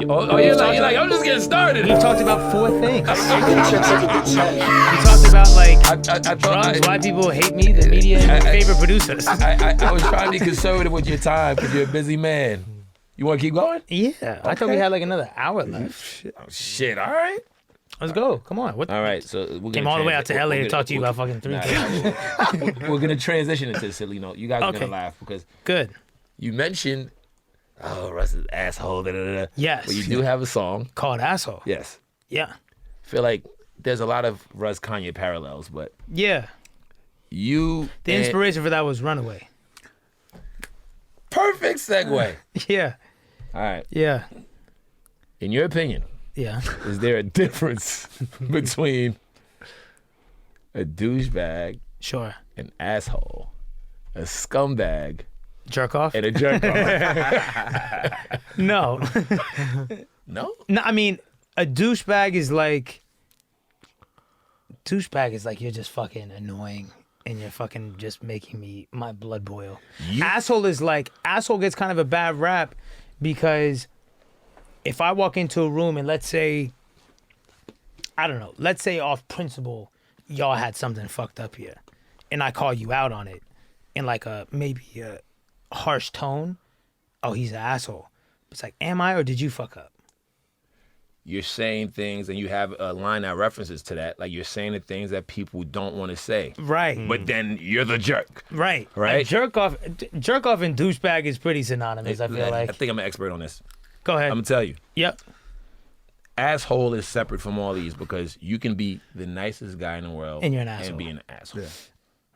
you're like, I'm just getting started. We talked about 4 things. We I talked about like I drugs, why people hate me, the media, and favorite producers. I was trying to be conservative with your time because you're a busy man. You want to keep going? Yeah, I thought we had like another hour left. Shit, all right. Let's go. Come on. All right, so we're Came all the way out to LA to talk to you about fucking 3 things. We're going to transition into a silly note. You guys are going to laugh because Good. you mentioned, Russ is asshole, Yes. But you do have a song. Called Asshole. Yes. Yeah. I feel like there's a lot of Russ Kanye parallels, but Yeah. you... The inspiration for that was Runaway. Perfect segue. Yeah. All right. Yeah. In your opinion, Yeah. is there a difference between a douchebag, Sure. an asshole, a scumbag, Jerk off? and a jerk off? No. No? No, I mean, a douchebag is like you're just fucking annoying and you're fucking just making my blood boil. Asshole gets kind of a bad rap because if I walk into a room and let's say off principle, y'all had something fucked up here and I call you out on it in like maybe a harsh tone, oh, he's an asshole. It's like, am I or did you fuck up? You're saying things and you have a line that references to that. Like you're saying the things that people don't want to say. Right. But then you're the jerk. Right. Right. Jerk off and douchebag is pretty synonymous, I feel like. I think I'm an expert on this. Go ahead. I'm going to tell you. Yep. Asshole is separate from all these because you can be the nicest guy in the world And you're an asshole. and be an asshole. Yeah.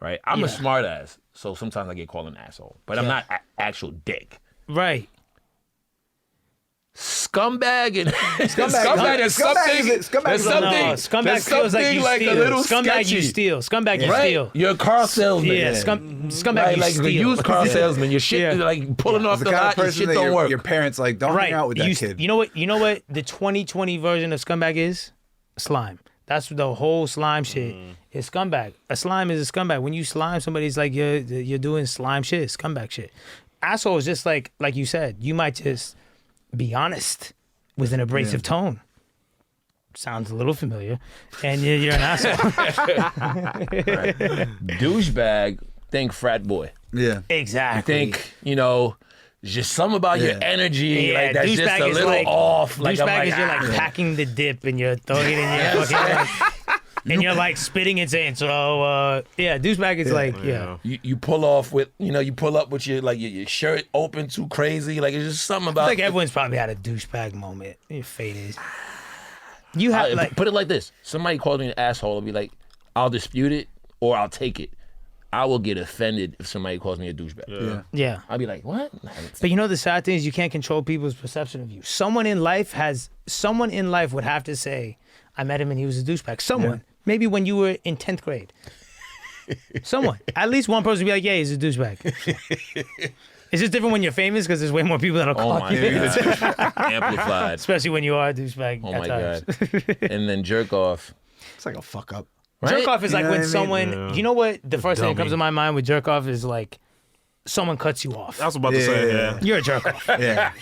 Right? I'm a smart ass, so sometimes I get called an asshole. But I'm not actual dick. Right. Scumbag and Scumbag is something. Scumbag feels like you steal. A little Scumbag sketchy. you steal. Scumbag you Right? steal. You're a car salesman. Yeah, scumbag Right, you like steal. a used car salesman. Your shit Yeah. like pulling off the the kind of lot. Your person shit that don't work. your parents like don't hang out with that kid. You know what the 2020 version of scumbag is? Slime. That's the whole slime shit. Is scumbag. A slime is a scumbag. When you slime somebody, it's like you're doing slime shit, scumbag shit. Asshole is just like you said, you might just be honest with an abrasive tone. Sounds a little familiar. And you're an asshole. Douchebag, think frat boy. Yeah. Exactly. Think, just something about your energy, Yeah, like that's just douchebag a is little like- off. Like I'm douchebag like, is you're like packing the dip and you're throwing it in your fucking and you're like spitting and saying, so douchebag is like, you pull off with, you pull up with your shirt open too crazy. Like it's just something I about. think everyone's probably had a douchebag moment. Your fate is. You have like put it like this: somebody calls me an asshole, I'll be like, I'll dispute it or I'll take it. I will get offended if somebody calls me a douchebag. Yeah. I'll be like, what? But the sad thing is you can't control people's perception of you. Someone in life would have to say, I met him and he was a douchebag. Someone. Maybe when you were in 10th grade. Someone. At least one person would be like, yeah, he's a douchebag. It's just different when you're famous because there's way more people that'll call you. Amplified. Especially when you are a douchebag. Oh my God. And then jerk off. It's like a fuck up. Right? Jerk off is like when someone, you know what? The first thing that dummy. comes to my mind with jerk off is like someone cuts you off. I was about to say, yeah. You're a jerk off. Yeah.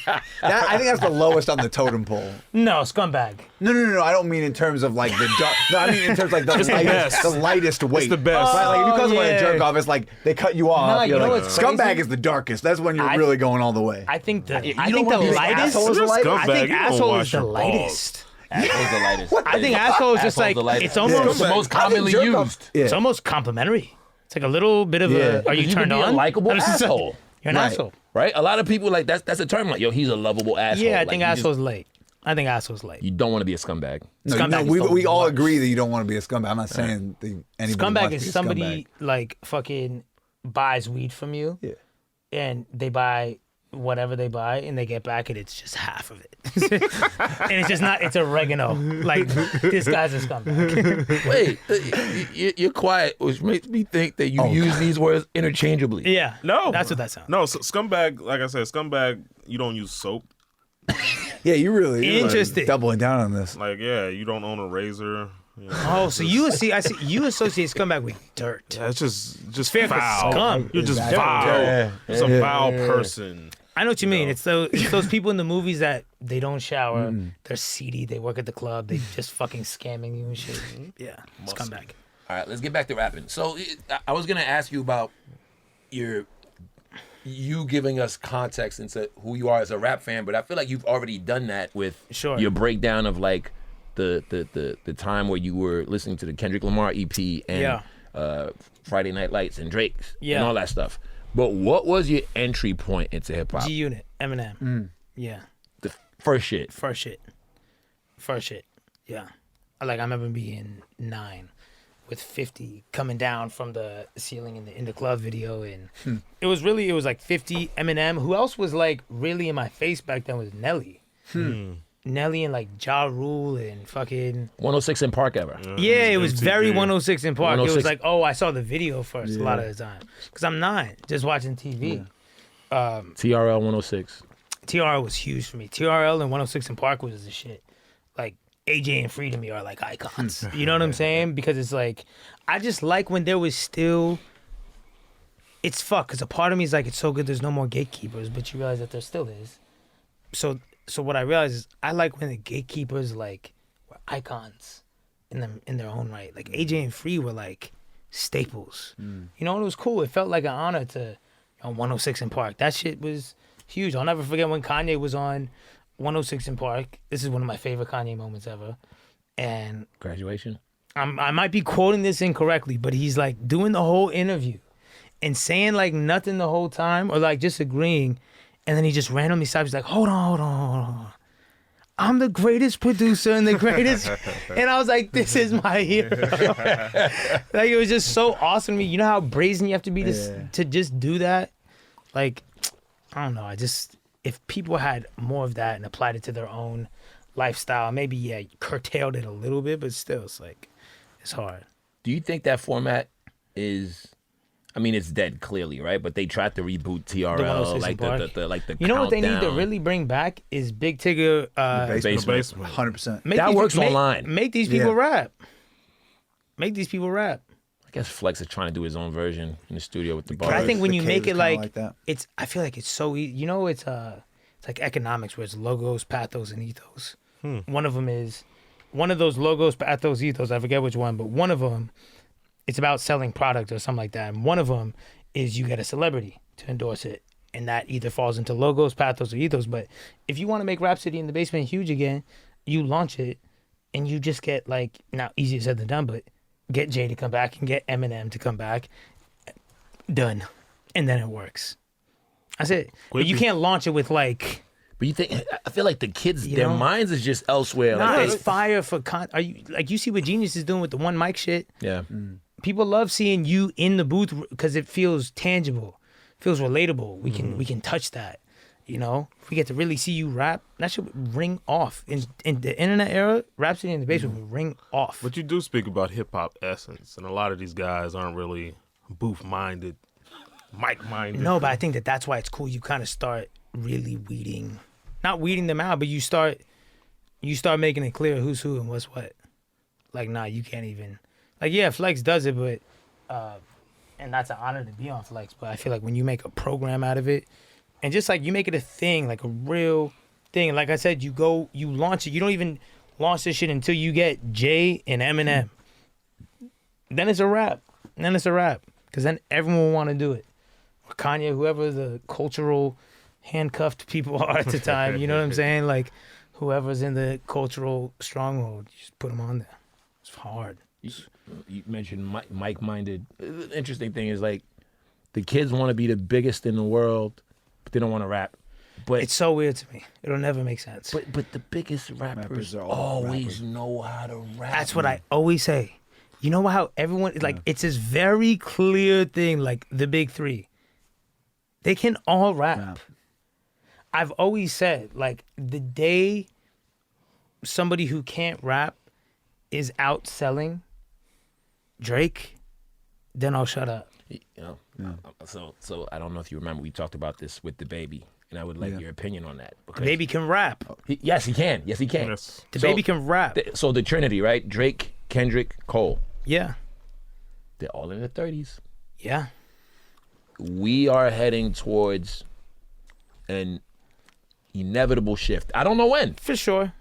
I think that's the lowest on the totem pole. No, scumbag. No. I don't mean in terms of like the dark. No, I mean in terms of like best. the lightest weight. It's the best. Right? Like if you call someone yeah. a jerk off, it's like they cut you off. No, you you're know like, what's scumbag crazy? is the darkest. That's when you're I- really going all the way. I think the don't lightest. asshole is the lightest? I think You don't asshole wash is the your balls. lightest. Asshole's the lightest. I think asshole is just Asshole's like the lightest. it's almost It's the most commonly jerk off- used. Yeah. it's almost complimentary. It's like a little bit of Yeah. a. Are you You turned can be a on? likable asshole. You're an Right. asshole. Right? A lot of people like that's a term like, yo, he's a lovable asshole. Yeah, I Like, think you just- asshole's late. I think asshole's late. You don't want to be a scumbag. Scumbag is we the all worst. agree that you don't want to be a scumbag. I'm not saying anybody Scumbag wants to is be a somebody scumbag. like fucking buys weed from you. Yeah. And they buy whatever they buy and they get back and it's just half of it. And it's just not, it's oregano. Like, this guy's a scumbag. Wait, you're quiet, which makes me think that you use these words interchangeably. Yeah. No. That's what that sounds. No, scumbag, like I said, scumbag, you don't use soap. Yeah, you're Interesting. doubling down on this. Like, yeah, you don't own a razor. You know, Oh, so I see you associate scumbag with dirt. yeah, it's just Fair 'cause foul. scum. You're just Exactly. foul. Yeah. Just a foul person. I know what you mean. know? It's those people in the movies that they don't shower, they're seedy, they work at the club, they just fucking scamming you and shit. Yeah, scumbag. All right, let's get back to rapping. So I was gonna ask you about you giving us context into who you are as a rap fan, but I feel like you've already done that with your breakdown of like the time where you were listening to the Kendrick Lamar EP and Friday Night Lights and Drake's and all that stuff. But what was your entry point into hip hop? G-Unit, Eminem. Yeah. The first shit. First shit. Yeah. I remember being 9 with 50 coming down from the ceiling in the club video, and it was like 50, Eminem. Who else was like really in my face back then was Nelly. Nelly and like Ja Rule and fucking 106 in Park ever. Yeah, it was MTV. very 106 in Park. It 106. was like, oh, I saw the video first a lot of the time because I'm 9, just watching TV. TRL 106. TRL was huge for me. TRL and 106 in Park was the shit. Like AJ and Free to me are like icons. You know what I'm saying? Because it's like, I just like when there was still. It's fuck because a part of me is like, it's so good there's no more gatekeepers, but you realize that there still is. So what I realized is I like when the gatekeepers like were icons in their own right. Like AJ and Free were like staples. You know, and it was cool. It felt like an honor to on 106 in Park. That shit was huge. I'll never forget when Kanye was on 106 in Park. This is one of my favorite Kanye moments ever. And Graduation. I might be quoting this incorrectly, but he's like doing the whole interview and saying like nothing the whole time or like just agreeing. And then he just randomly stops. He's like, hold on. I'm the greatest producer and the greatest. And I was like, this is my hero. Like, it was just so awesome to me. You know how brazen you have to be to just do that? Like, I don't know. If people had more of that and applied it to their own lifestyle, maybe, curtailed it a little bit, but still, it's like, it's hard. Do you think that format is... I mean, it's dead clearly, right? But they tried to reboot TRL, like the You know what they need to countdown. really bring back is Big Tigger. Basement. 100%. That works online. Make these people rap. Make these people rap. I guess Flex is trying to do his own version in the studio with the But I bars. think when The you K make was it kinda like, like that. it's, I feel like it's so easy. You know, it's like economics where it's logos, pathos, and ethos. One of them is one of those logos, pathos, ethos. I forget which one, but one of them, it's about selling product or something like that. And one of them is you get a celebrity to endorse it. And that either falls into logos, pathos, or ethos. But if you want to make Rhapsody in the Basement huge again, you launch it and you just get like, now easier said than done, but get Jay to come back and get Eminem to come back. Done. And then it works. That's it. But you can't launch it with like... But you think... I feel like the kids, their minds is just elsewhere. Nah, Like it's fire for... Are you like, you see what Genius is doing with the one mic shit? Yeah. People love seeing you in the booth because it feels tangible, feels relatable. We can touch that, you know. If we get to really see you rap, that should ring off. In the internet era, Rhapsody in the Basement would ring off. But you do speak about hip hop essence, and a lot of these guys aren't really booth minded, mic minded. No, but I think that's why it's cool. You kind of start really not weeding them out, but you start making it clear who's who and what's what. Like, nah, you can't even. Like, yeah, Flex does it, but, and that's an honor to be on Flex, but I feel like when you make a program out of it, and just like you make it a thing, like a real thing, like I said, you launch it, you don't even launch this shit until you get Jay and Eminem. Then it's a wrap. Because then everyone will want to do it. Or Kanye, whoever the cultural handcuffed people are at the time, you know what I'm saying? Like, whoever's in the cultural stronghold, you just put them on there. It's hard. You mentioned mic-minded. The interesting thing is like the kids want to be the biggest in the world, but they don't want to rap. But it's so weird to me. It'll never make sense. But the biggest rappers are all always rappers. know how to rap. That's what I always say. You know how everyone like it's this very clear thing, like the big three. They can all rap. Yeah. I've always said, like, the day somebody who can't rap is outselling Drake, then I'll shut up. You know, so I don't know if you remember, we talked about this with the baby, and I would like your opinion on that. The baby can rap. Yes, he can. Yes, he can. Yes. The baby can rap. So the Trinity, right? Drake, Kendrick, Cole. Yeah. They're all in their 30s. Yeah. We are heading towards an inevitable shift. I don't know when. For sure.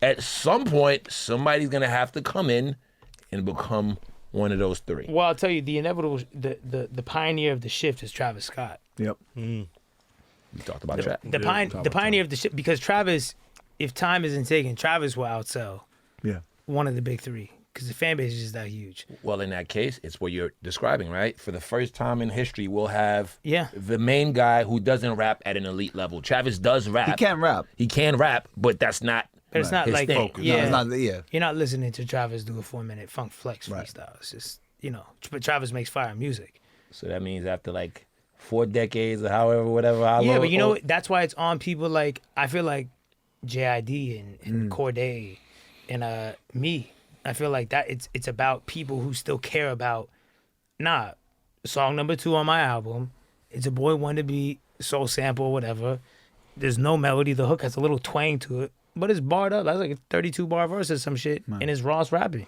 At some point, somebody's gonna have to come in and become one of those three. Well, I'll tell you, the inevitable, the pioneer of the shift is Travis Scott. Yep. We talked about that. The pioneer of the shift, because Travis, if time isn't taken, Travis will outsell one of the big three, because the fan base is just that huge. Well, in that case, it's what you're describing, right? For the first time in history, we'll have Yeah. the main guy who doesn't rap at an elite level. Travis does rap. He can rap. He can rap, but that's not But it's not his like, thing. No, yeah, it's not. you're not listening to Travis do a 4-minute funk flex freestyle. It's just, but Travis makes fire music. So that means after like 4 decades or however, whatever. How Yeah, long, but you know what? That's why it's on people like, I feel like JID and Corday and me. I feel like that it's about people who still care about, song number 2 on my album, it's a boy wanted to be soul sample, whatever. There's no melody. The hook has a little twang to it, but it's barred up. That's like a 32 bar verse or some shit, and it's Ross rapping.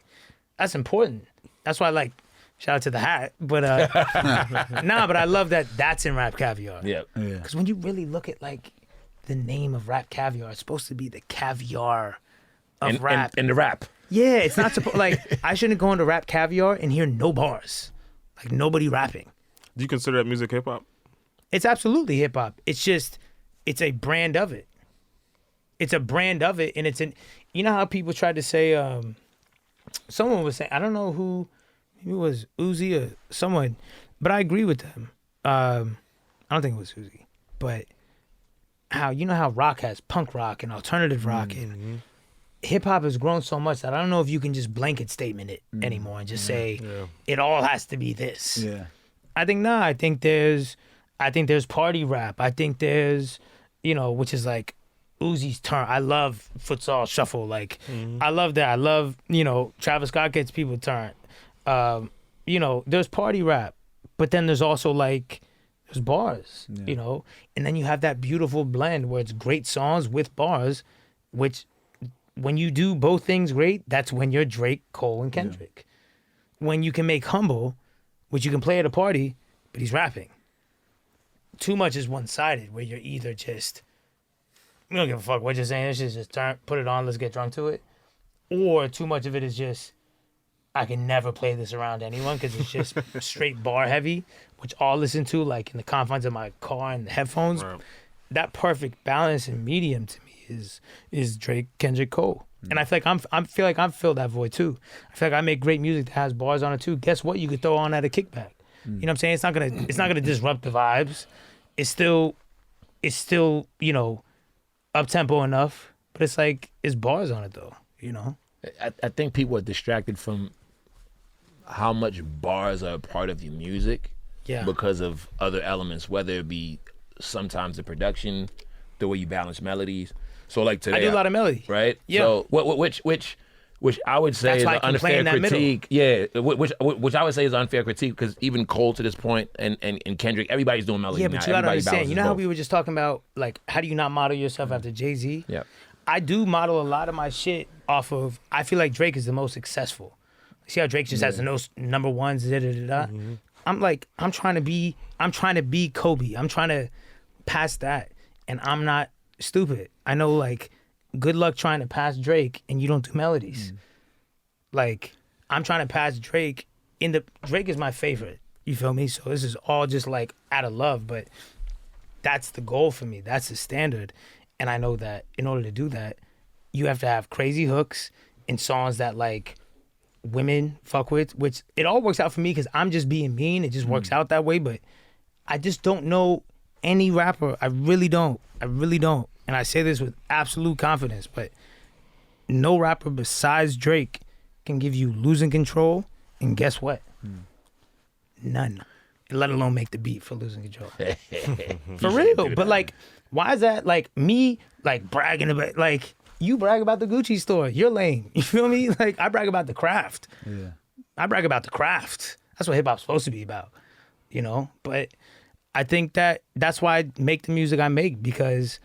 That's important. That's why I like, shout out to the hat, but but I love that that's in Rap Caviar. Yeah. Because when you really look at like the name of Rap Caviar, it's supposed to be the caviar of rap. And the rap. Yeah, it's not supposed like I shouldn't go into Rap Caviar and hear no bars, like nobody rapping. Do you consider that music hip hop? It's absolutely hip hop. It's just it's a brand of it. It's a brand of it, and it's an. You know how people tried to say, someone was saying, I don't know who, maybe it was Uzi or someone, but I agree with them. I don't think it was Uzi, but how rock has punk rock and alternative rock and hip hop has grown so much that I don't know if you can just blanket statement it anymore and just say it all has to be this. Yeah. I think I think there's party rap. I think there's, which is like Uzi's turn. I love futsal shuffle. Like I love that. I love, Travis Scott gets people turned. There's party rap, but then there's also like there's bars, and then you have that beautiful blend where it's great songs with bars, which when you do both things great, that's when you're Drake, Cole, and Kendrick. When you can make Humble, which you can play at a party, but he's rapping. Too much is one-sided, where you're either just, we don't give a fuck what you're saying, this shit's just put it on, let's get drunk to it. Or too much of it is just, I can never play this around anyone because it's just straight bar heavy, which I'll listen to like in the confines of my car and the headphones. Right. That perfect balance and medium to me is Drake, Kendrick, Cole. And I feel like I've filled that void too. I feel like I make great music that has bars on it too. Guess what? You could throw on at a kickback. You know what I'm saying? It's not gonna disrupt the vibes. It's still, up tempo enough, but it's bars on it though. I think people are distracted from how much bars are a part of your music because of other elements, whether it be sometimes the production, the way you balance melodies. So like today, I do a lot of melody, right? Yeah. So which I would say is an unfair critique. Yeah, which I would say is an unfair critique because even Cole to this point and Kendrick, everybody's doing melody. Yeah, now. but you gotta understand. You know how both. we were just talking about like how do you not model yourself after Jay-Z? Yeah. I do model a lot of my shit off of. I feel like Drake is the most successful. See how Drake just has the most number ones. I'm trying to be Kobe. I'm trying to pass that, and I'm not stupid. I know like. Good luck trying to pass Drake and you don't do melodies. Like I'm trying to pass Drake. Drake is my favorite. You feel me? So this is all just like out of love, but that's the goal for me. That's the standard, and I know that in order to do that, you have to have crazy hooks in songs that like women fuck with. Which it all works out for me because I'm just being mean. It just works out that way. But I just don't know any rapper. I really don't. And I say this with absolute confidence, but no rapper besides Drake can give you Losing Control, and guess what? None. Let alone make the beat for Losing Control. For real. But like, why is that like me like bragging about like you brag about the Gucci store? You're lame. You feel me? Like I brag about the craft. Yeah. I brag about the craft. That's what hip hop's supposed to be about. But I think that's why I make the music I make because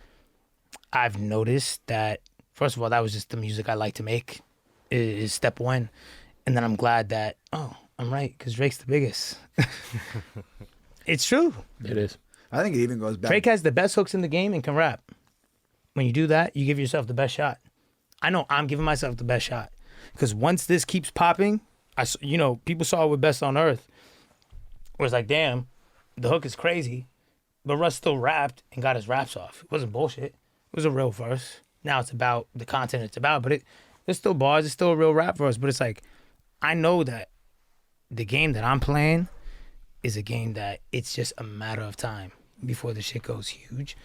I've noticed that, first of all, that was just the music I like to make, is step one. And then I'm glad that, I'm right, because Drake's the biggest. It's true. It is. I think it even goes back. Drake has the best hooks in the game and can rap. When you do that, you give yourself the best shot. I know I'm giving myself the best shot. Because once this keeps popping, people saw it with Best on Earth. Where it's like, damn, the hook is crazy. But Russ still rapped and got his raps off. It wasn't bullshit. It was a real verse. Now it's about the content it's about. But there's still bars. It's still a real rap verse. But it's like, I know that the game that I'm playing is a game that it's just a matter of time before the shit goes huge.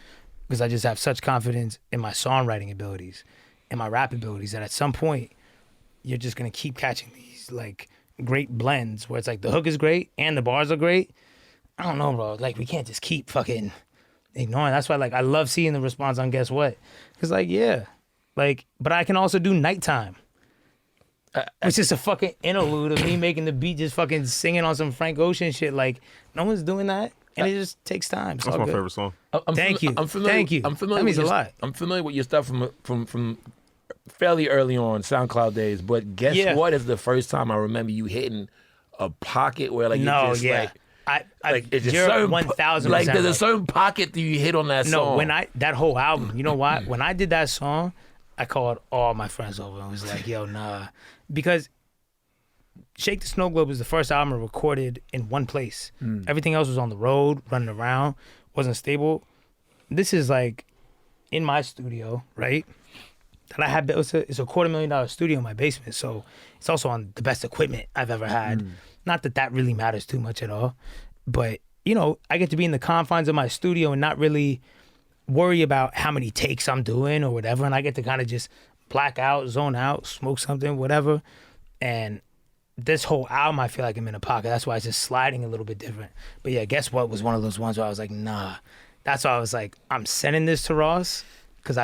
Because I just have such confidence in my songwriting abilities and my rap abilities that at some point, you're just going to keep catching these like great blends where it's like the hook is great and the bars are great. I don't know, bro. Like, we can't just keep fucking ignoring. That's why, like, I love seeing the response on Guess What? Because, like, yeah. Like, but I can also do Nighttime. Which is a fucking interlude of me making the beat just fucking singing on some Frank Ocean shit. Like, no one's doing that. And it just takes time. That's my favorite song. Thank you. Thank you. That means a lot. I'm familiar with your stuff from fairly early on, SoundCloud days. But Guess What is the first time I remember you hitting a pocket where, like, you just, like, it's just you're certain 1,000%. like, there's a certain pocket that you hit on that song. No, that whole album, you know why? When I did that song, I called all my friends over and was like, yo, nah. Because Shake the Snow Globe was the first album I recorded in one place. Everything else was on the road, running around, wasn't stable. This is like in my studio, right? That I had. It's a $250,000 studio in my basement, so it's also on the best equipment I've ever had. Not that really matters too much at all, but I get to be in the confines of my studio and not really worry about how many takes I'm doing or whatever, and I get to kind of just black out, zone out, smoke something, whatever. And this whole album, I feel like I'm in a pocket. That's why it's just sliding a little bit different. But yeah, Guess What was one of those ones where I was like, nah. That's why I was like, I'm sending this to Ross because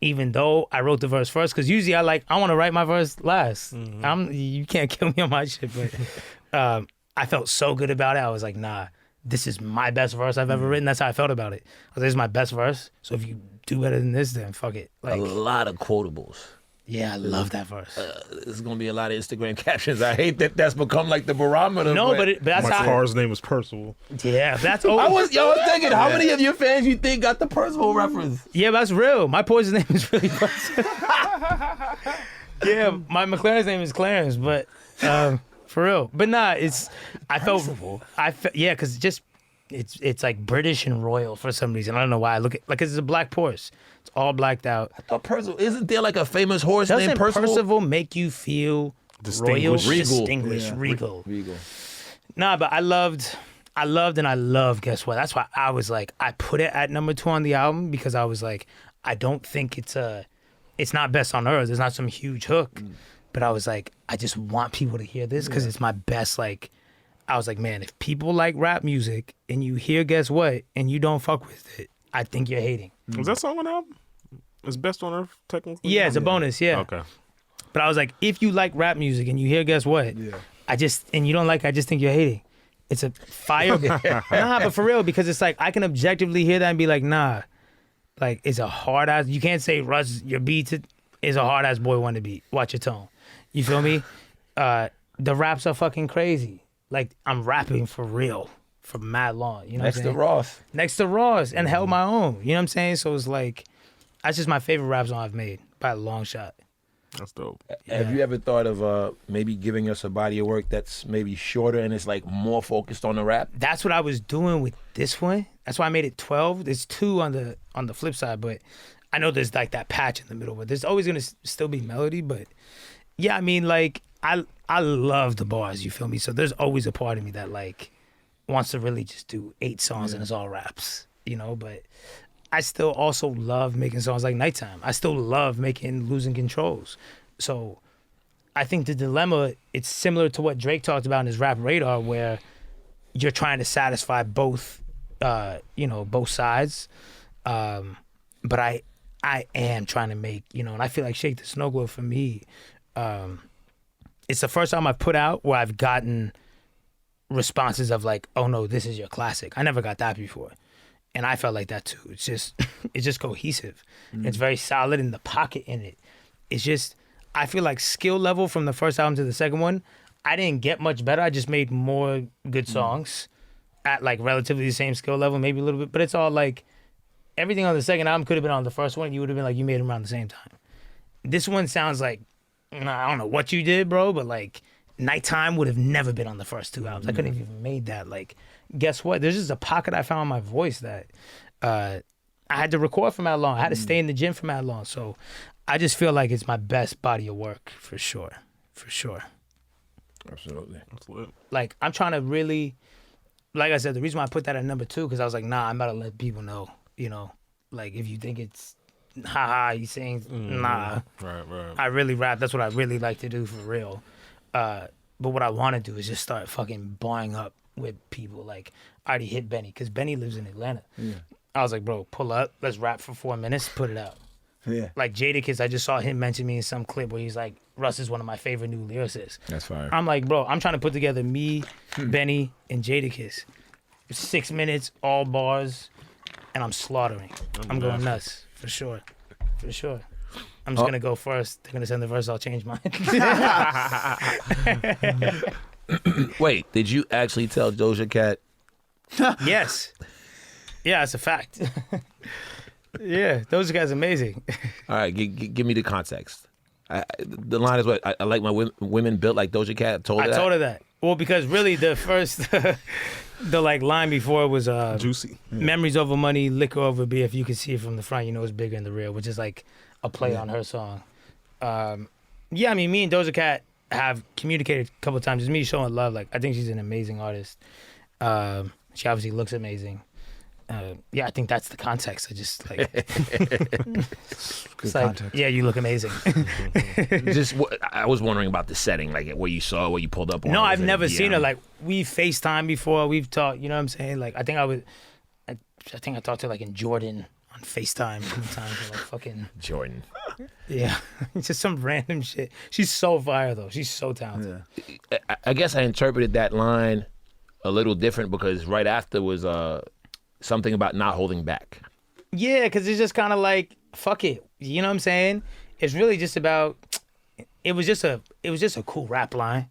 even though I wrote the verse first, because usually I want to write my verse last. You can't kill me on my shit, but I felt so good about it. I was like, nah, this is my best verse I've ever written. That's how I felt about it. I was like, this is my best verse. So if you do better than this, then fuck it. Like, a lot of quotables. Yeah, I love that verse. There's gonna be a lot of Instagram captions. I hate that that's become like the barometer. No, but that's my how. My car's name is Percival. Yeah, that's. I was thinking, how many of your fans you think got the Percival reference? Yeah, that's real. My Porsche name is really Percival. Yeah, my McLaren's name is Clarence, but for real. But nah, yeah, because it's like British and royal for some reason. I don't know why. I look at it's a black Porsche. It's all blacked out. I thought Percival. Isn't there like a famous horse named Percival? Percival make you feel royal, distinguished, regal? Nah, but I loved and I love Guess What? That's why I was like, I put it at number 2 on the album because I was like, I don't think it's not Best on Earth. It's not some huge hook. But I was like, I just want people to hear this because it's my best, like, I was like, man, if people like rap music and you hear Guess What and you don't fuck with it, I think you're hating. Was that song on the album? Is Best on Earth technically? Yeah, it's a bonus, yeah. Okay. But I was like, if you like rap music and you hear Guess What, and you don't like it, I just think you're hating. It's a fire. Nah, but for real, because it's like, I can objectively hear that and be like, nah, like, it's a hard ass, you can't say, Russ, your beat is a hard ass boy one to beat. Watch your tone. You feel me? The raps are fucking crazy. Like, I'm rapping for real for mad long. You know Next to Ross. Next to Ross and held my own. You know what I'm saying? So it's like, that's just my favorite rap song I've made by a long shot. That's dope. Have you ever thought of maybe giving us a body of work that's maybe shorter and it's like more focused on the rap? That's what I was doing with this one. That's why I made it 12. There's 2 on the flip side, but I know there's like that patch in the middle, but there's always gonna still be melody. But yeah, I mean, like, I love the bars, you feel me? So there's always a part of me that like wants to really just do 8 songs and it's all raps, but I still also love making songs like Nighttime. I still love making Losing Controls. So I think the dilemma, it's similar to what Drake talked about in his Rap Radar, where you're trying to satisfy both, both sides. But I am trying to make, and I feel like Shake the Snow Globe for me, it's the first time I've put out where I've gotten responses of like, oh no, this is your classic. I never got that before. And I felt like that too. It's just cohesive. It's very solid in the pocket in it. It's just, I feel like skill level from the first album to the second one, I didn't get much better. I just made more good songs. at like relatively the same skill level, maybe a little bit, but it's all like everything on the second album could have been on the first one. You would have been like, you made them around the same time. This one sounds like, I don't know what you did, bro, but like Nighttime would have never been on the first two albums. I couldn't have even made that. Like, guess what? There's just a pocket I found in my voice that I had to record for that long. I had to stay in the gym for that long. So I just feel like it's my best body of work for sure. For sure. Absolutely. That's lit. Like, I'm trying to really, like I said, the reason why I put that at number 2, because I was like, nah, I'm about to let people know, you know, like if you think it's haha, you saying nah. Right. I really rap. That's what I really like to do for real. But what I want to do is just start fucking barring up with people. Like, I already hit Benny because Benny lives in Atlanta. Yeah. I was like, bro, pull up. Let's rap for 4 minutes. Put it out. Yeah. Like Jadakiss, I just saw him mention me in some clip where he's like, Russ is one of my favorite new lyricists. That's fire. I'm like, bro, I'm trying to put together me, Benny, and Jadakiss. 6 minutes, all bars, and I'm slaughtering. I'm going nuts, for sure. For sure. I'm just going to go first. They're going to send the verse, I'll change mine. Wait, did you actually tell Doja Cat? Yes. Yeah, it's a fact. Yeah, Doja Cat's amazing. All right, give me the context. The line is what? I like my women built like Doja Cat. I told her that. Well, because really the first, the like line before was Juicy. Memories over money, liquor over beer. If you can see it from the front, you know it's bigger in the rear, which is like a play on her song. Yeah, I mean, me and Doja Cat have communicated a couple of times. It's me showing love. Like, I think she's an amazing artist. She obviously looks amazing. Yeah, I think that's the context. I just like, it's like, yeah, you look amazing. I was wondering about the setting, like where you saw, where you pulled up on. No, I've never seen her. Like, we've FaceTime before. We've talked. You know what I'm saying? Like, I think I talked to her like in Jordan on FaceTime sometimes. Like fucking Jordan. Yeah, just some random shit. She's so fire though. She's so talented. Yeah. I guess I interpreted that line a little different because right after was something about not holding back. Yeah, because it's just kind of like, fuck it. You know what I'm saying? It's really just about, it was just a cool rap line.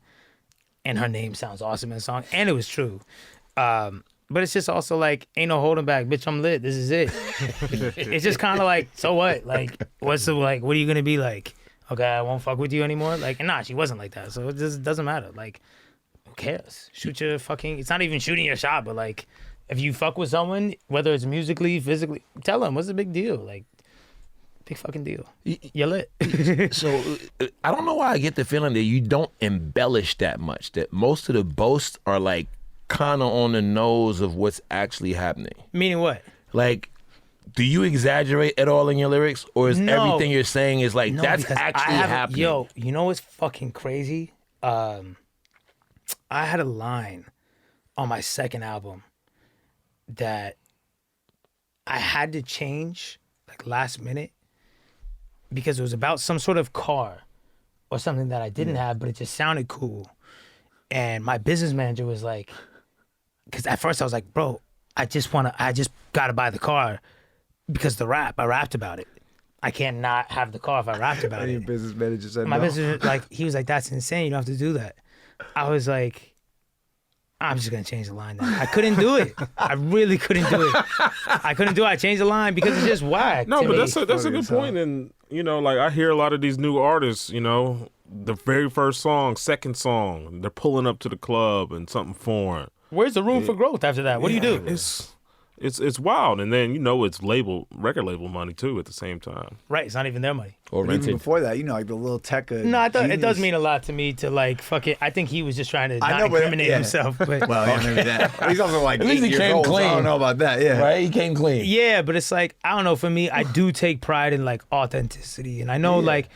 And her name sounds awesome in the song. And it was true. But it's just also like, ain't no holding back. Bitch, I'm lit. This is it. It's just kind of like, so what? Like, what are you going to be like? Okay, I won't fuck with you anymore? Like, nah, she wasn't like that. So it just doesn't matter. Like, who cares? Shoot your fucking, it's not even shooting your shot, but like, if you fuck with someone, whether it's musically, physically, tell them what's the big deal. Like, big fucking deal. You're lit. So I don't know why I get the feeling that you don't embellish that much. That most of the boasts are like kind of on the nose of what's actually happening. Meaning what? Like, do you exaggerate at all in your lyrics, or is everything you're saying is like that's actually happening? Yo, you know what's fucking crazy? I had a line on my second album that I had to change like last minute because it was about some sort of car or something that I didn't have, but it just sounded cool. And my business manager was like, because at first I was like, bro, I just gotta buy the car because I rapped about it. I can't not have the car if I rapped about it. Your business manager said my no. business, like, he was like, that's insane. You don't have to do that. I was like, I'm just going to change the line now. I couldn't do it. I really couldn't do it. I couldn't do it. I changed the line because it's just whack. No, but that's a good point. And, you know, like I hear a lot of these new artists, you know, the very first song, second song, they're pulling up to the club and something foreign. Where's the room for growth after that? What do you do? It's wild. And then, you know, it's record label money too at the same time. Right. It's not even their money. Or rented. Even before that, you know, like the little tech. No, I thought it does mean a lot to me to like fucking. I think he was just trying to not incriminate himself. But well, yeah, maybe that. He's also like at least 8 he years came old, clean. So I don't know about that. Yeah, right. He came clean. Yeah, but it's like, I don't know. For me, I do take pride in like authenticity, and I know like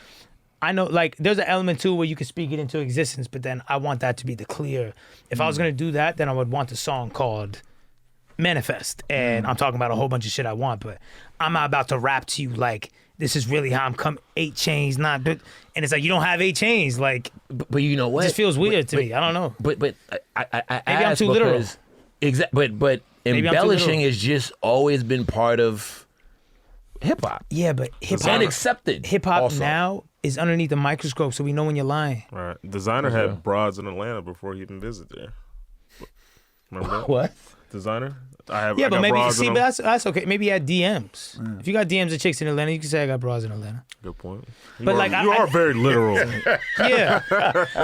there's an element too where you can speak it into existence, but then I want that to be the clear. If I was gonna do that, then I would want the song called Manifest, and I'm talking about a whole bunch of shit I want, but I'm not about to rap to you like this is really how I'm coming. 8 chains, not, but and it's like you don't have 8 chains, like. But you know what? It just feels weird to me. I don't know. But I maybe I'm too literal. But embellishing has just always been part of hip hop. Yeah, but hip hop and accepted. Hip hop now is underneath the microscope, so we know when you're lying. Right. Designer had broads in Atlanta before he even visited there. Remember that? What? designer. But maybe but that's okay. Maybe you had DMs. If you got DMs of chicks in Atlanta, you can say I got bras in Atlanta. Good point. You are very literal. Yeah.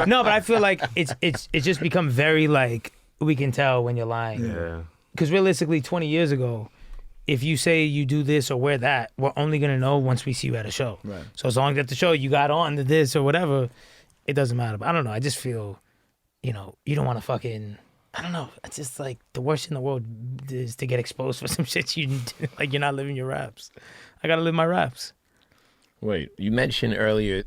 No, but I feel like it's just become very like we can tell when you're lying. Yeah. Because realistically, 20 years ago, if you say you do this or wear that, we're only gonna know once we see you at a show. Right. So as long as at the show you got on to this or whatever, it doesn't matter. But I don't know. I just feel, you don't want to fucking. I don't know. It's just like the worst in the world is to get exposed for some shit you're not living your raps. I gotta live my raps. Wait, you mentioned earlier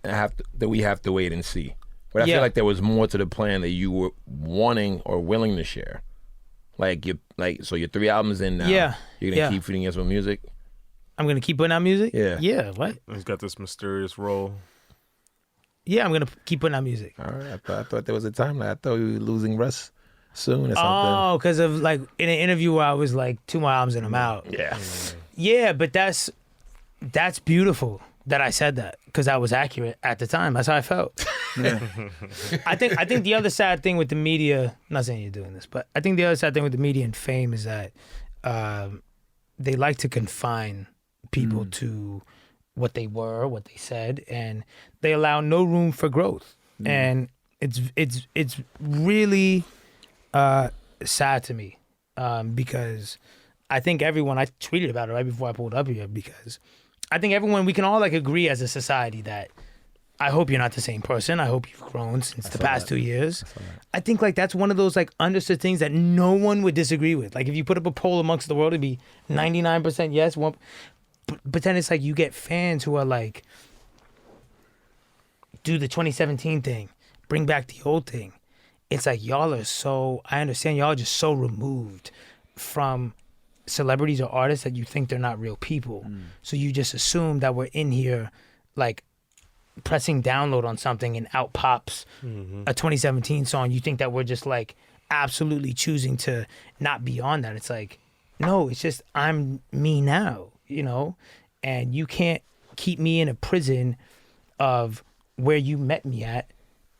that we have to wait and see, but I feel like there was more to the plan that you were wanting or willing to share. So you're 3 albums in now. Yeah. You're gonna keep feeding us with music. I'm gonna keep putting out music. Yeah. Yeah. What? He's got this mysterious role. Yeah, I'm gonna keep putting out music. All right. I thought there was a timeline. I thought we were losing Russ soon or something. Oh, because of like in an interview where I was like 2 more albums and I'm out. Yeah. Yeah, but that's beautiful that I said that because I was accurate at the time. That's how I felt. I think the other sad thing with the media, I'm not saying you're doing this, but I think the other sad thing with the media and fame is that they like to confine people to what they were, what they said, and they allow no room for growth. And it's really sad to me because I think everyone, I tweeted about it right before I pulled up here, because I think we can all like agree as a society that I hope you're not the same person. I hope you've grown since the past 2 years. I think like that's one of those like understood things that no one would disagree with. Like if you put up a poll amongst the world, it'd be 99% yes. But then it's like you get fans who are like, do the 2017 thing, bring back the old thing. It's like y'all are so, I understand y'all are just so removed from celebrities or artists that you think they're not real people. So you just assume that we're in here like pressing download on something and out pops a 2017 song. You think that we're just like absolutely choosing to not be on that. It's like, no, it's just I'm me now, and you can't keep me in a prison of where you met me at.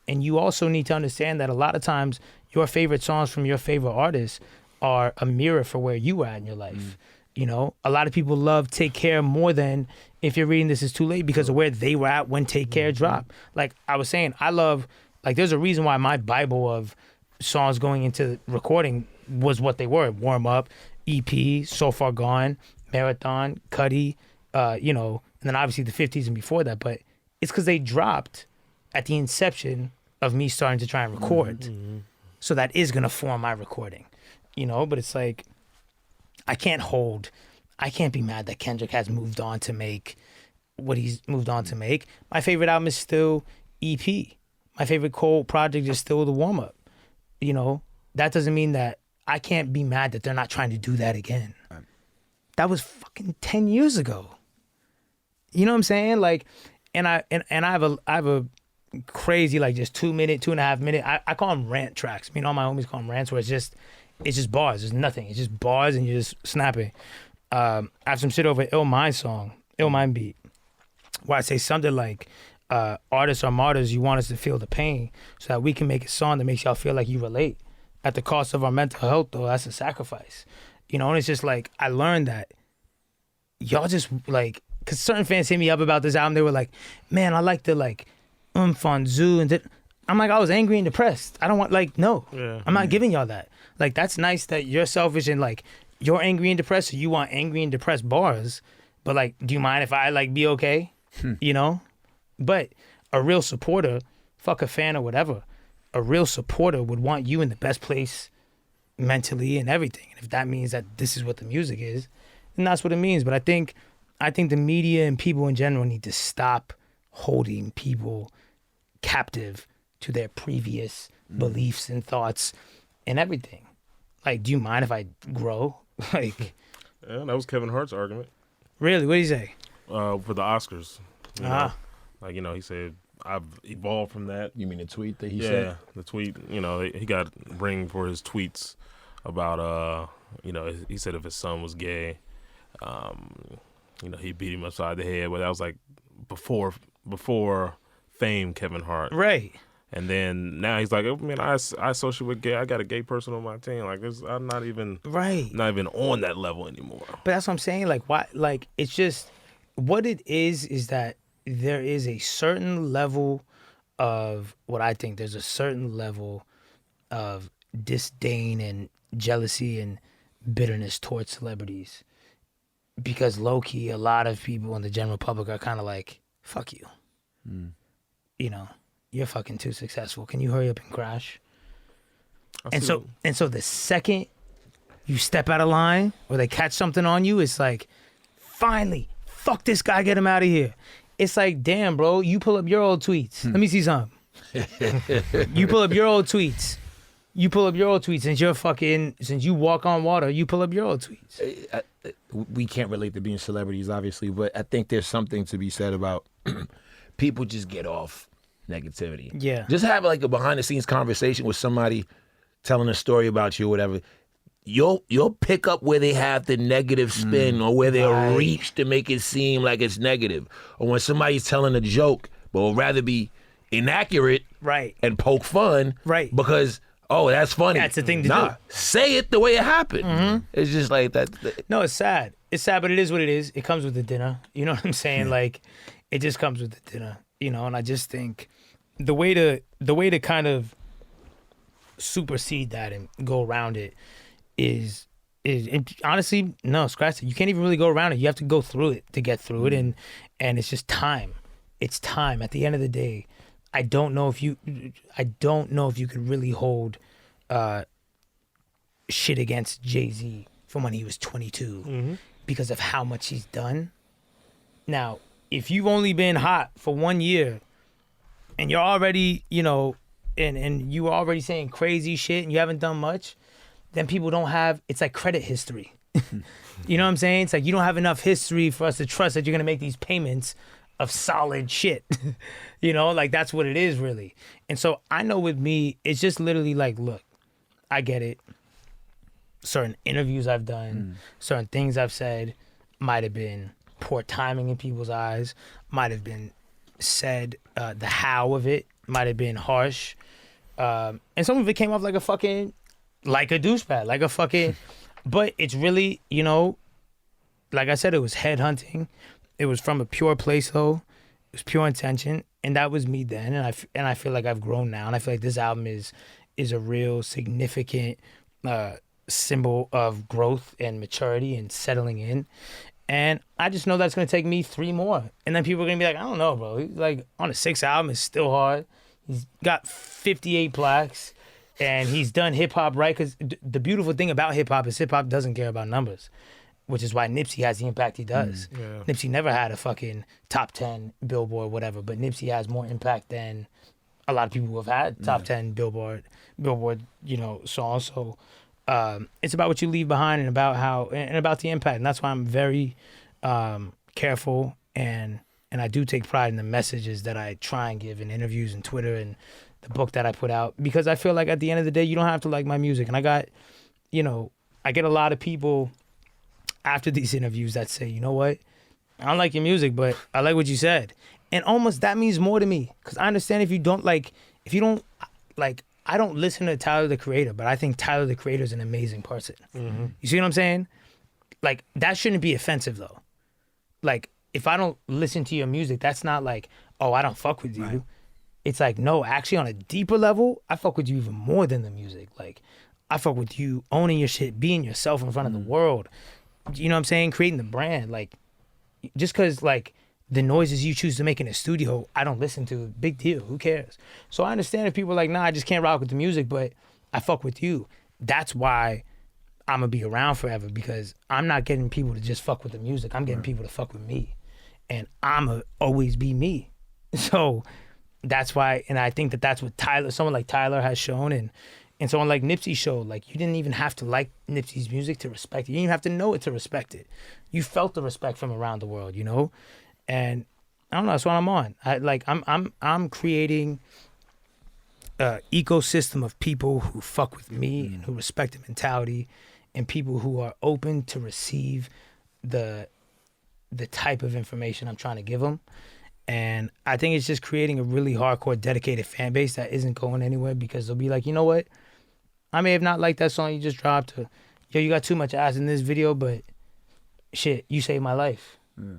And you also need to understand that a lot of times your favorite songs from your favorite artists are a mirror for where you are in your life. A lot of people love Take Care more than If You're Reading This Is Too Late because of where they were at when Take Care dropped. Like I was saying, I love, like there's a reason why my Bible of songs going into recording was what they were. Warm Up, EP, So Far Gone, Marathon, Cuddy, and then obviously the 50s and before that. But it's because they dropped at the inception of me starting to try and record. So that is going to form my recording, but it's like, I can't be mad that Kendrick has moved on to make what he's moved on to make. My favorite album is still EP. My favorite Cole project is still The Warm Up. That doesn't mean that I can't be mad that they're not trying to do that again. That was fucking 10 years ago. You know what I'm saying? Like, and I have a crazy like just 2 minute, 2.5 minute. I call them rant tracks. All my homies call them rants where it's just bars. There's nothing. It's just bars and you're just snapping. I have some shit over Ill Mind song, Ill Mind beat, where I say something like, artists are martyrs, you want us to feel the pain so that we can make a song that makes y'all feel like you relate. At the cost of our mental health, though, that's a sacrifice. And it's just like, I learned that y'all just like, because certain fans hit me up about this album, they were like, man, I like the like, on Zoo, and I'm like, I was angry and depressed. I don't want, like, no, I'm not giving y'all that. Like, that's nice that you're selfish and like, you're angry and depressed, so you want angry and depressed bars, but like, do you mind if I like be okay? But a real supporter, fuck a fan or whatever, a real supporter would want you in the best place mentally and everything. And if that means that this is what the music is, then that's what it means. But I think the media and people in general need to stop holding people captive to their previous beliefs and thoughts and everything. Like, do you mind if I grow? Like, yeah, that was Kevin Hart's argument. Really? What did he say? For the Oscars. Like, he said, I've evolved from that. You mean the tweet that he said? Yeah, the tweet. He got ringed for his tweets about, he said if his son was gay, he beat him upside the head. But that was like before fame Kevin Hart. Right. And then now he's like, I mean, I associate with gay. I got a gay person on my team. Like, I'm not even on that level anymore. But that's what I'm saying. Like, why? Like, it's just what it is that there is a certain level of what I think. There's a certain level of disdain and jealousy and bitterness towards celebrities, because low key, a lot of people in the general public are kind of like, "Fuck you," you know. You're fucking too successful. Can you hurry up and crash? And so the second you step out of line or they catch something on you, it's like, finally, fuck this guy, get him out of here. It's like, damn, bro, you pull up your old tweets. Let me see something. You pull up your old tweets. Since you walk on water, you pull up your old tweets. We can't relate to being celebrities, obviously, but I think there's something to be said about people just get off negativity. Yeah. Just have like a behind the scenes conversation with somebody telling a story about you or whatever. You'll pick up where they have the negative spin or where they'll reach to make it seem like it's negative. Or when somebody's telling a joke but would rather be inaccurate and poke fun because, oh, that's funny. That's the thing to do. Say it the way it happened. It's just like that. No, it's sad. It's sad, but it is what it is. It comes with the dinner. You know what I'm saying? Like, it just comes with the dinner. You know, and I just think the way to kind of supersede that and go around it is and honestly, no, scratch it. You can't even really go around it. You have to go through it to get through it, and it's just time. It's time. At the end of the day, I don't know if you could really hold shit against Jay-Z from when he was 22 because of how much he's done. Now, if you've only been hot for 1 year and you're already, you know, and you are already saying crazy shit and you haven't done much, then people don't have, it's like credit history. You know what I'm saying? It's like you don't have enough history for us to trust that you're going to make these payments of solid shit. You know, like that's what it is really. And so I know with me, it's just literally like, look, I get it. Certain interviews I've done, certain things I've said might have been poor timing in people's eyes, might have been said, the how of it might have been harsh. And some of it came off like a douchebag, like a fucking, but it's really, you know, like I said, it was headhunting. It was from a pure place though. It was pure intention. And that was me then. And I feel like I've grown now. And I feel like this album is a real significant symbol of growth and maturity and settling in. And I just know that's going to take me 3 more. And then people are going to be like, I don't know, bro. He's like on a 6th album, it's still hard. He's got 58 plaques and he's done hip hop right. Because the beautiful thing about hip hop is hip hop doesn't care about numbers, which is why Nipsey has the impact he does. Nipsey never had a fucking top 10 Billboard, whatever, but Nipsey has more impact than a lot of people who have had top 10 Billboard, you know, songs. So it's about what you leave behind and about how and about the impact. And that's why I'm very careful and I do take pride in the messages that I try and give in interviews and Twitter and the book that I put out, because I feel like at the end of the day, you don't have to like my music. And I got, you know, I get a lot of people after these interviews that say, you know what, I don't like your music, but I like what you said. And almost that means more to me, because I understand if you don't like, I don't listen to Tyler, the Creator, but I think Tyler, the Creator is an amazing person. You see what I'm saying? Like, that shouldn't be offensive though. Like, if I don't listen to your music, that's not like, oh, I don't fuck with you. Right. It's like, no, actually on a deeper level, I fuck with you even more than the music. Like, I fuck with you owning your shit, being yourself in front of the world. You know what I'm saying? Creating the brand. Like, just because, like, the noises you choose to make in a studio, I don't listen to. Big deal. Who cares? So I understand if people are like, nah, I just can't rock with the music, but I fuck with you. That's why I'm going to be around forever, because I'm not getting people to just fuck with the music. I'm getting people to fuck with me. And I'm going to always be me. So that's why, and I think that that's what someone like Tyler has shown, and someone like Nipsey showed. Like, you didn't even have to like Nipsey's music to respect it. You didn't even have to know it to respect it. You felt the respect from around the world, you know? And I don't know, that's what I'm on. I'm creating an ecosystem of people who fuck with me and who respect the mentality, and people who are open to receive the type of information I'm trying to give them. And I think it's just creating a really hardcore, dedicated fan base that isn't going anywhere because they'll be like, you know what? I may have not liked that song you just dropped. Or, yo, you got too much ass in this video, but shit, you saved my life. Yeah.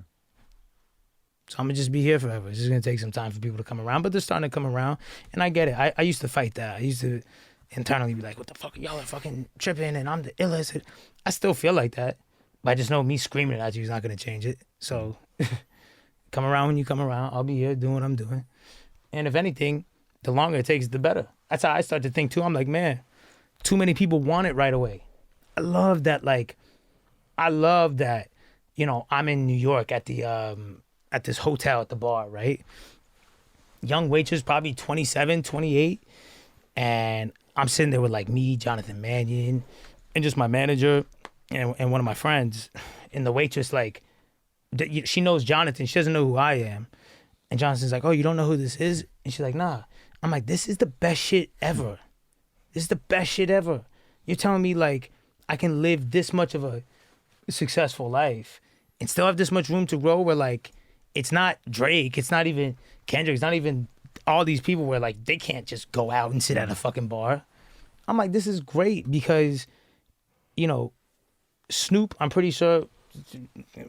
So I'm going to just be here forever. It's just going to take some time for people to come around. But they're starting to come around. And I get it. I used to fight that. I used to internally be like, what the fuck? Y'all are fucking tripping and I'm the illest. I still feel like that. But I just know me screaming at you is not going to change it. So... come around when you come around. I'll be here doing what I'm doing. And if anything, the longer it takes, the better. That's how I start to think too. I'm like, man, too many people want it right away. I love that, you know, I'm in New York at the at this hotel at the bar, right? Young waitress, probably 27, 28. And I'm sitting there with like me, Jonathan Mannion, and just my manager and one of my friends. And the waitress, like, she knows Jonathan. She doesn't know who I am. And Jonathan's like, oh, you don't know who this is? And she's like, nah. I'm like, this is the best shit ever. This is the best shit ever. You're telling me, like, I can live this much of a successful life and still have this much room to grow where, like, it's not Drake. It's not even Kendrick. It's not even all these people where, like, they can't just go out and sit at a fucking bar. I'm like, this is great because, you know, Snoop, I'm pretty sure...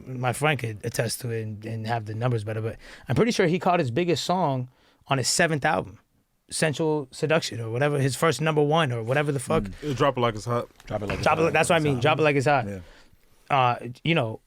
my friend could attest to it and have the numbers better, but I'm pretty sure he caught his biggest song on his 7th album, Sensual Seduction, or whatever, his first #1 or whatever the fuck. Drop It Like It's Hot. Drop it like it's hot. That's what I mean. Drop It Like It's Hot. Yeah. You know,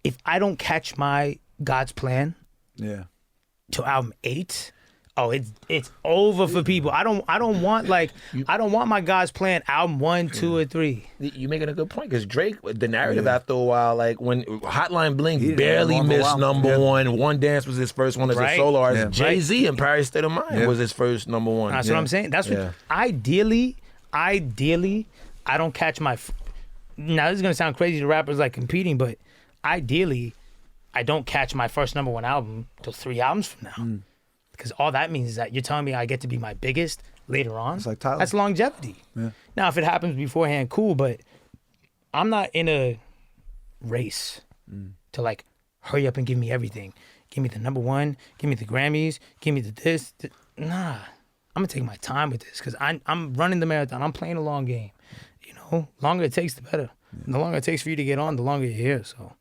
if I don't catch my God's Plan to album 8, oh, it's over for people. I don't want my God's Plan album 1, 2, or 3. You're making a good point because Drake, the narrative after a while, like when Hotline Bling barely missed #1. One Dance was his first one as a solo artist. Yeah. Jay-Z in Paris State of Mind was his first #1. That's what I'm saying. That's what ideally, I don't catch my. Now this is gonna sound crazy to rappers like competing, but ideally, I don't catch my first #1 album till 3 albums from now. Because all that means is that you're telling me I get to be my biggest later on. It's like Tyler. That's longevity. Yeah. Now, if it happens beforehand, cool, but I'm not in a race to like hurry up and give me everything. Give me the #1, give me the Grammys, give me the this. Nah, I'm going to take my time with this because I'm running the marathon. I'm playing a long game. You know, longer it takes, the better. And the longer it takes for you to get on, the longer you're here, so...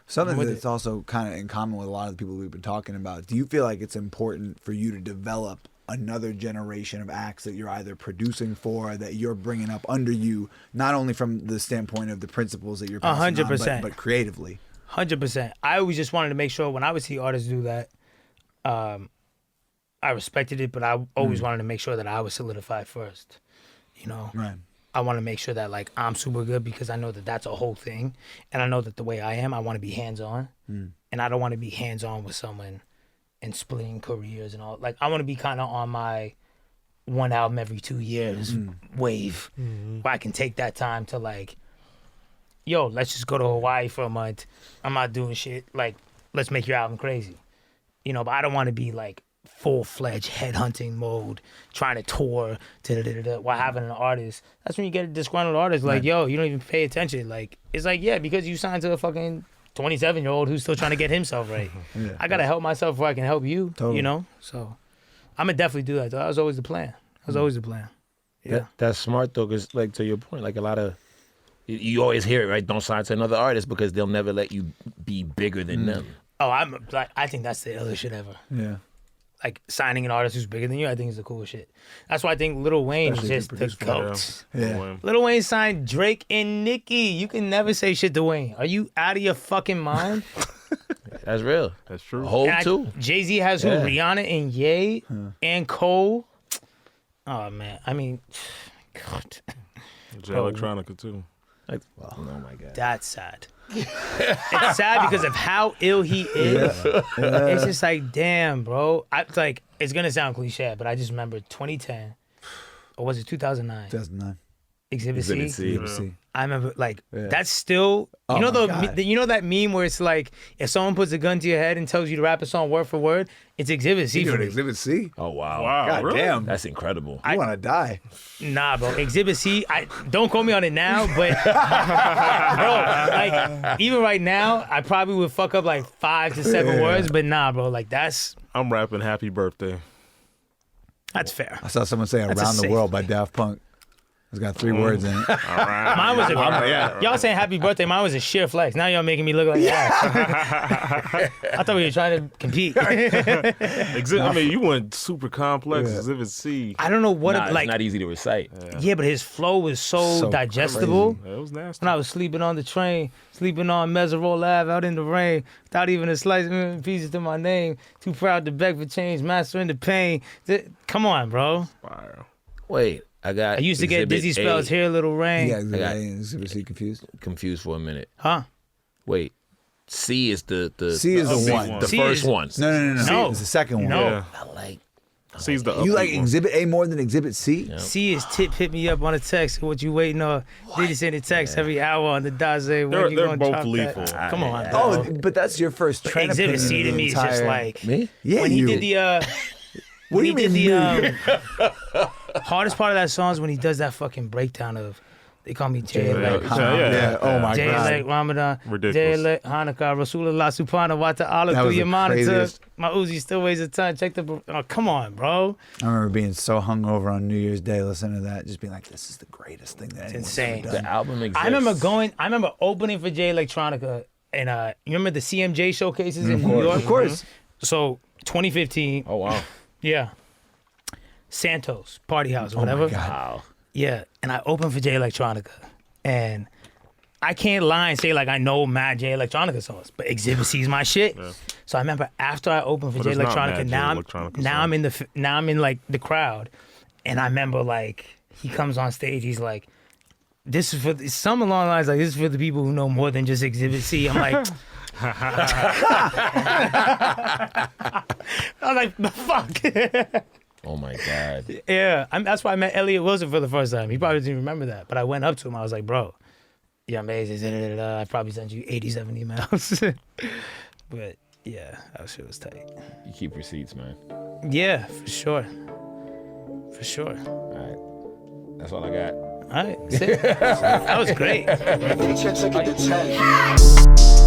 Something that's also kind of in common with a lot of the people we've been talking about. Do you feel like it's important for you to develop another generation of acts that you're either producing for, that you're bringing up under you, not only from the standpoint of the principles that you're passing 100%. on, but creatively? 100%. I always just wanted to make sure when I would see artists do that, I respected it, but I always wanted to make sure that I was solidified first. You know? Right. I want to make sure that like I'm super good because I know that that's a whole thing, and I know that the way I am, I want to be hands on, and I don't want to be hands on with someone and splitting careers and all. Like I want to be kind of on my one album every 2 years wave, where I can take that time to like, yo, let's just go to Hawaii for a month. I'm not doing shit. Like, let's make your album crazy, you know. But I don't want to be like full-fledged headhunting mode, trying to tour while having an artist. That's when you get a disgruntled artist like, yo, you don't even pay attention. Like, it's like, yeah, because you signed to a fucking 27-year-old who's still trying to get himself right. I gotta help myself before I can help you. Totally. You know? So I'm gonna definitely do that. That was always the plan. Yeah. That's smart though, because like to your point, like a lot of you always hear it, right? Don't sign to another artist because they'll never let you be bigger than them. Oh, I think that's the illest shit ever. Yeah. Like signing an artist who's bigger than you, I think is the coolest shit. That's why I think Lil Wayne is just the GOAT. Yeah. Lil Wayne signed Drake and Nicki. You can never say shit to Wayne. Are you out of your fucking mind? That's real. That's true. Hove too. Jay-Z has who? Rihanna and Ye and Cole. Oh man, I mean, God. Jay Electronica too. Like, oh my God. That's sad. It's sad because of how ill he is. It's just like, damn, bro. It's gonna sound cliche, but I just remember 2010, or was it 2009? 2009. Exhibit C. Exhibit C. I remember like that's still you know that meme where it's like if someone puts a gun to your head and tells you to rap a song word for word, it's Exhibit C. You doing Exhibit C? Oh wow. God really? damn. That's incredible. I want to die. Nah, bro. Exhibit C. Don't quote me on it now, but bro, like even right now, I probably would fuck up like 5 to 7 words, but nah, bro. Like I'm rapping Happy Birthday. That's fair. I saw someone say "Around the World" by Daft Punk. It's got 3 words in it. All right. Mine was y'all saying happy birthday. Mine was a sheer flex. Now y'all making me look like ass. I thought we were trying to compete. I mean, you went super complex. Exhibit C. I don't know what it's not easy to recite. Yeah, but his flow was so digestible. It was nasty. When I was sleeping on the train, sleeping on Mesereau Ave out in the rain, without even a slice of pieces to my name. Too proud to beg for change, mastering the pain. Come on, bro. Fire. Wait. I used to get dizzy spells here, little rain. Yeah, Exhibit C confused. Confused for a minute. Huh? Wait. C is the C is the one. The first one. No. C is the second one. No. Yeah. I like C's the You like upbeat one. Exhibit A more than Exhibit C? Yeah. C is tip hit me up on a text. What you waiting on? Did he send a text every hour on the dot? Say when you They're gonna both drop lethal. that? Come on, Oh, bro. but that's your first But trend. Exhibit C to me is just like me. Yeah, when he you. did the What do you mean me? hardest part of that song is when he does that fucking breakdown of they call me Jay like Yeah. Oh my Jay god. like Ramadan, Ridiculous. Jay like Hanukkah, Rasulullah Subhanahu wa Ta'ala That through was your the monitor. craziest. My Uzi still weighs a ton. Check the. Oh, come on, bro. I remember being so hungover on New Year's Day listening to that, just being like, "This is the greatest thing that anyone's insane. ever done." The album exists. I remember opening for Jay Electronica, and you remember the CMJ showcases in New York? Of course. So 2015. Oh wow. Yeah. Santos Party House, whatever. God. Wow. Yeah, and I opened for Jay Electronica, and I can't lie and say like I know mad Jay Electronica songs, but Exhibit C is my shit. Yeah. So I remember after I opened for But Jay it's not Electronica, mad now Jay Electronica I'm in like the crowd, and I remember like he comes on stage, he's like, "This is for some along the lines like this is for the people who know more than just Exhibit C." I'm like. I was like, the fuck. Oh my god. Yeah, that's why I met Elliot Wilson for the first time. He probably didn't remember that, but I went up to him. I was like, "Bro, you're amazing." I probably sent you 87 emails, but yeah, that shit was tight. You keep receipts, man. Yeah, for sure. For sure. All right. That's all I got. All right, sick. That was great. Check it to 10.